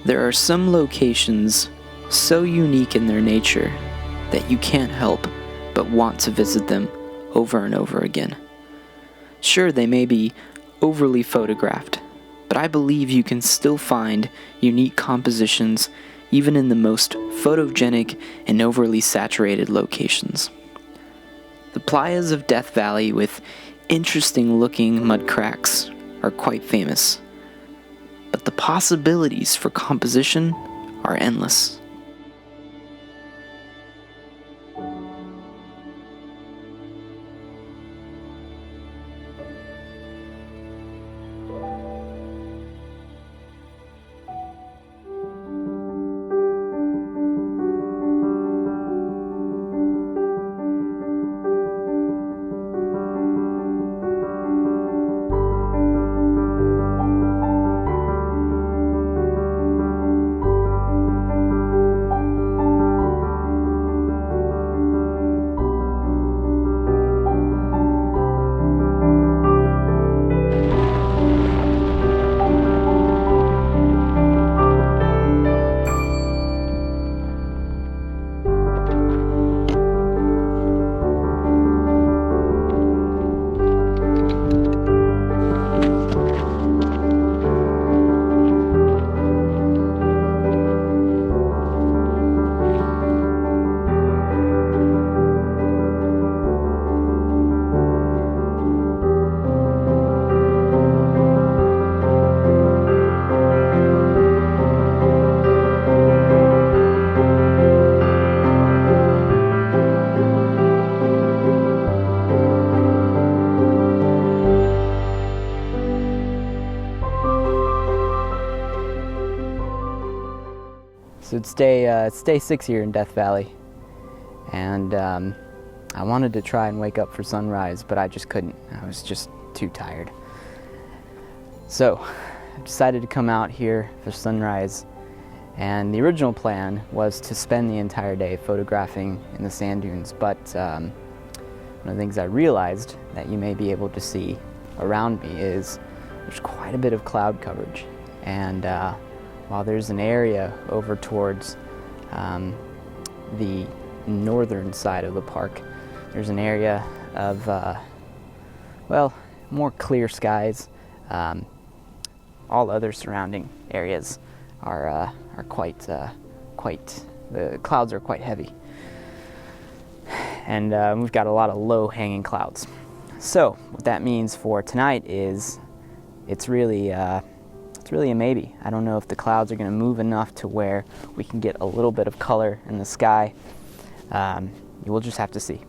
There are some locations so unique in their nature that you can't help but want to visit them over and over again. Sure, they may be overly photographed, but I believe you can still find unique compositions even in the most photogenic and overly saturated locations. The playas of Death Valley with interesting looking mud cracks are quite famous, but the possibilities for composition are endless. So it's day 6 here in Death Valley, and I wanted to try and wake up for sunrise, but I just couldn't. I was just too tired. So I decided to come out here for sunrise, and the original plan was to spend the entire day photographing in the sand dunes, but one of the things I realized that you may be able to see around me is there's quite a bit of cloud coverage, and while there's an area over towards the northern side of the park, there's an area of, well, more clear skies. All other surrounding areas are quite, the clouds are quite heavy. And we've got a lot of low-hanging clouds. So what that means for tonight is it's really a maybe. I don't know if the clouds are going to move enough to where we can get a little bit of color in the sky. We'll just have to see.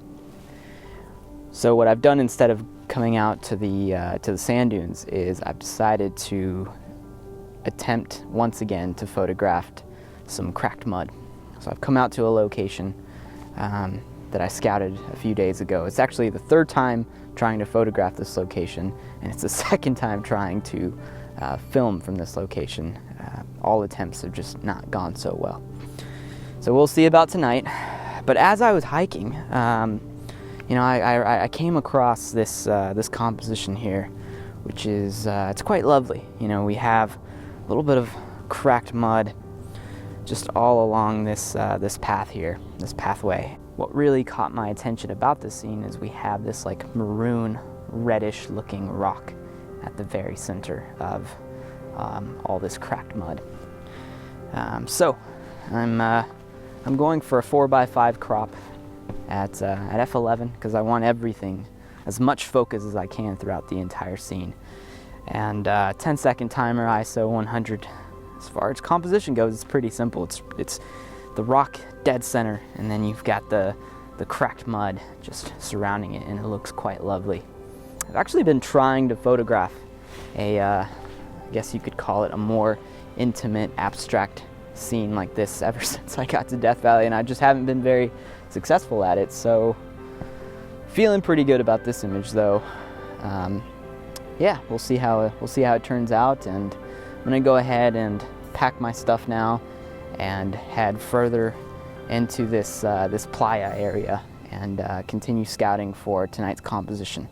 So what I've done instead of coming out to the sand dunes is I've decided to attempt once again to photograph some cracked mud. So I've come out to a location that I scouted a few days ago. It's actually the third time trying to photograph this location, and it's the second time trying to film from this location. All attempts have just not gone so well. So we'll see about tonight. But as I was hiking, I came across this composition here, which is it's quite lovely. We have a little bit of cracked mud just all along this path here, this pathway. What really caught my attention about this scene is we have this like maroon, reddish looking rock at the very center of all this cracked mud. So I'm going for a 4x5 crop at f11 because I want everything, as much focus as I can throughout the entire scene. And 10-second timer, ISO 100. As far as composition goes, it's pretty simple. It's the rock dead center, and then you've got the cracked mud just surrounding it, and it looks quite lovely. I've actually been trying to photograph I guess you could call it a more intimate, abstract scene like this ever since I got to Death Valley, and I just haven't been very successful at it. So feeling pretty good about this image, though. Yeah, we'll see how it turns out, and I'm gonna go ahead and pack my stuff now and head further into this playa area and continue scouting for tonight's composition.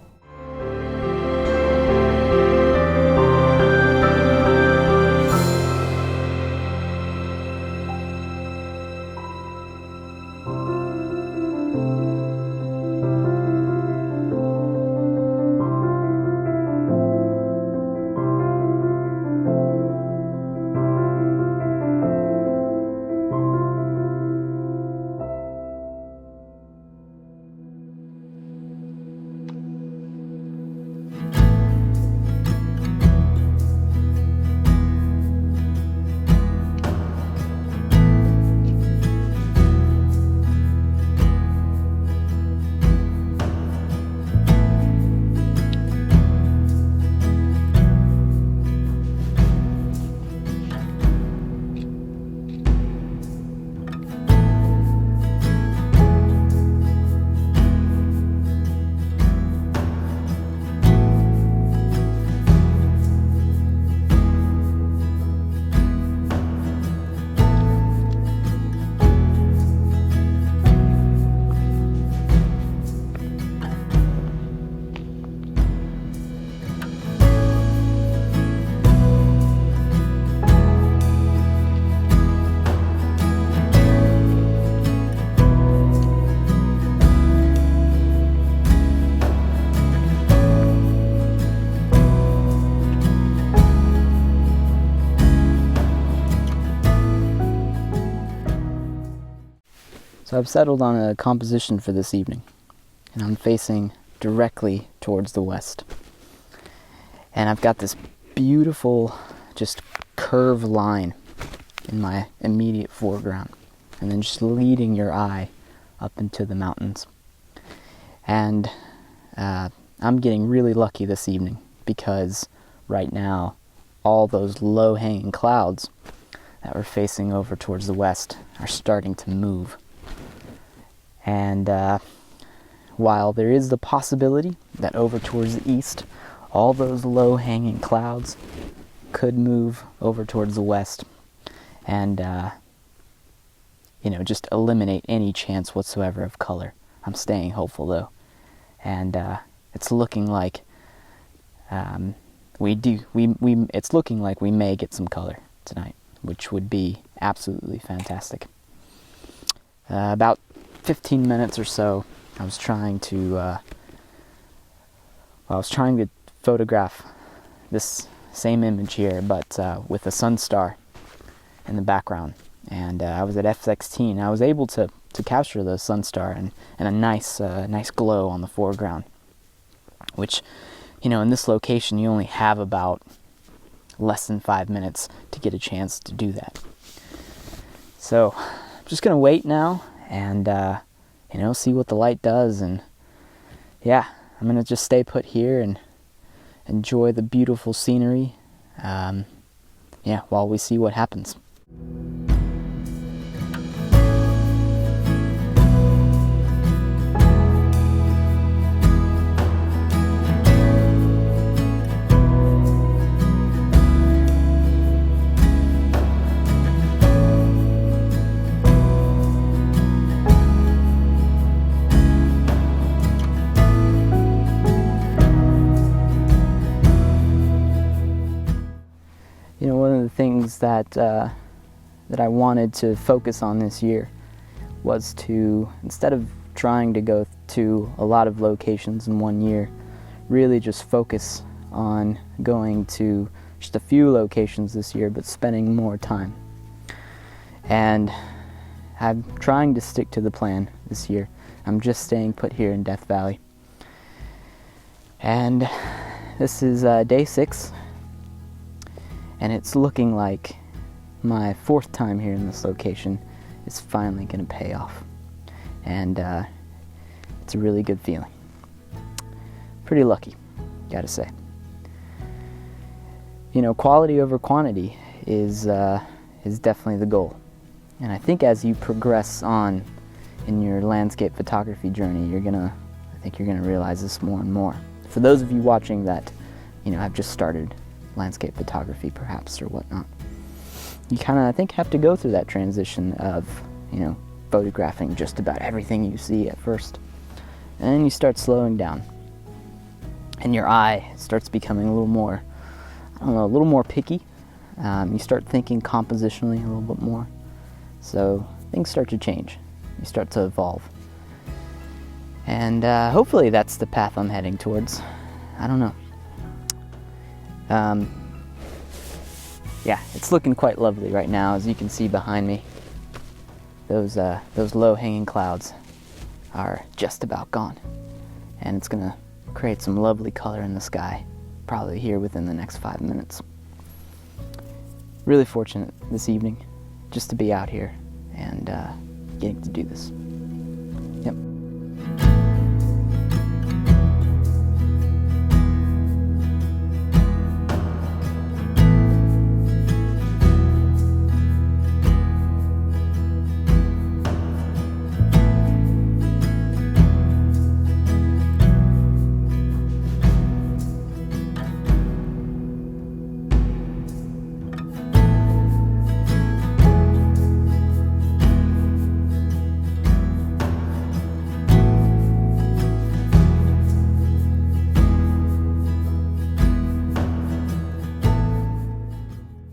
So I've settled on a composition for this evening, and I'm facing directly towards the west. And I've got this beautiful, just curved line in my immediate foreground, and then just leading your eye up into the mountains. And I'm getting really lucky this evening because right now all those low-hanging clouds that we're facing over towards the west are starting to move. And while there is the possibility that over towards the east all those low-hanging clouds could move over towards the west and just eliminate any chance whatsoever of color, I'm staying hopeful though. And it's looking like it's looking like we may get some color tonight, which would be absolutely fantastic. About 15 minutes or so, I was trying to photograph this same image here, but with a sun star in the background. And I was at f16. I was able to capture the sun star and a nice glow on the foreground, which, in this location you only have about less than 5 minutes to get a chance to do that. So I'm just gonna wait now and see what the light does. And yeah, I'm gonna just stay put here and enjoy the beautiful scenery while we see what happens. One of the things that I wanted to focus on this year was to, instead of trying to go to a lot of locations in one year, really just focus on going to just a few locations this year, but spending more time. And I'm trying to stick to the plan this year. I'm just staying put here in Death Valley. And this is day 6. And it's looking like my 4th time here in this location is finally going to pay off. And it's a really good feeling. Pretty lucky, gotta say. Quality over quantity is definitely the goal. And I think as you progress on in your landscape photography journey, I think you're gonna realize this more and more. For those of you watching that, have just started landscape photography perhaps or whatnot, you kind of, I think, have to go through that transition of photographing just about everything you see at first, and then you start slowing down and your eye starts becoming a little more picky. You start thinking compositionally a little bit more, so things start to change, you start to evolve, and hopefully that's the path I'm heading towards. I don't know. It's looking quite lovely right now, as you can see behind me. Those low-hanging clouds are just about gone, and it's gonna create some lovely color in the sky, probably here within the next 5 minutes. Really fortunate this evening just to be out here and getting to do this. Yep.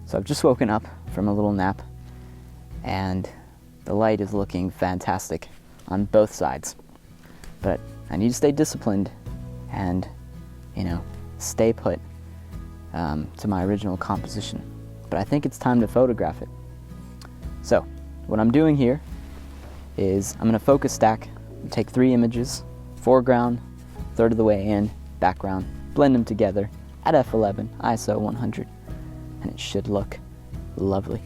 So I've just woken up from a little nap, and the light is looking fantastic on both sides. But I need to stay disciplined and, stay put to my original composition. But I think it's time to photograph it. So what I'm doing here is I'm going to focus stack, take 3 images, foreground, third of the way in, background, blend them together at f11, ISO 100, and it should look lovely.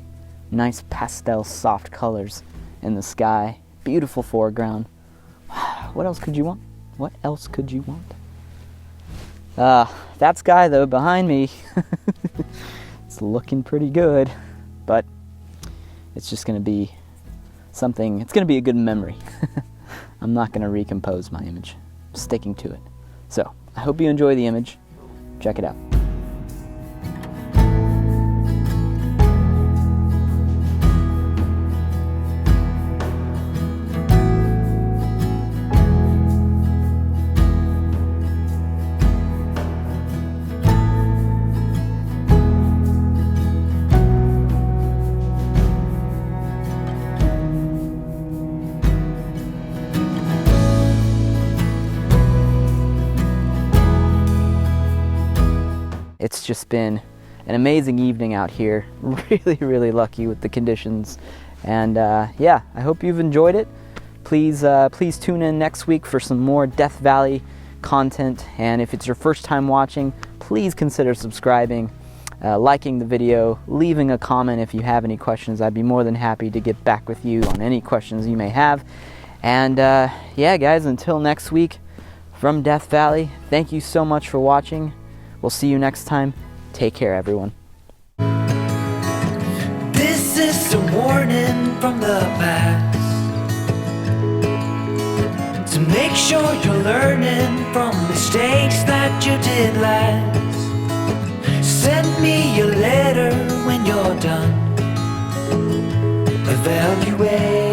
Nice pastel soft colors in the sky, beautiful foreground. What else could you want? What else could you want? That sky though behind me, it's looking pretty good, but it's just going to be something, it's going to be a good memory. I'm not going to recompose my image, I'm sticking to it. So I hope you enjoy the image. Check it out. It's just been an amazing evening out here. Really lucky with the conditions. And yeah, I hope you've enjoyed it. Please tune in next week for some more Death Valley content. And if it's your first time watching, please consider subscribing, liking the video, leaving a comment if you have any questions. I'd be more than happy to get back with you on any questions you may have. And yeah, guys, until next week from Death Valley, thank you so much for watching. We'll see you next time. Take care, everyone. This is a warning from the past, to make sure you're learning from mistakes that you did last. Send me a letter when you're done. Evaluate.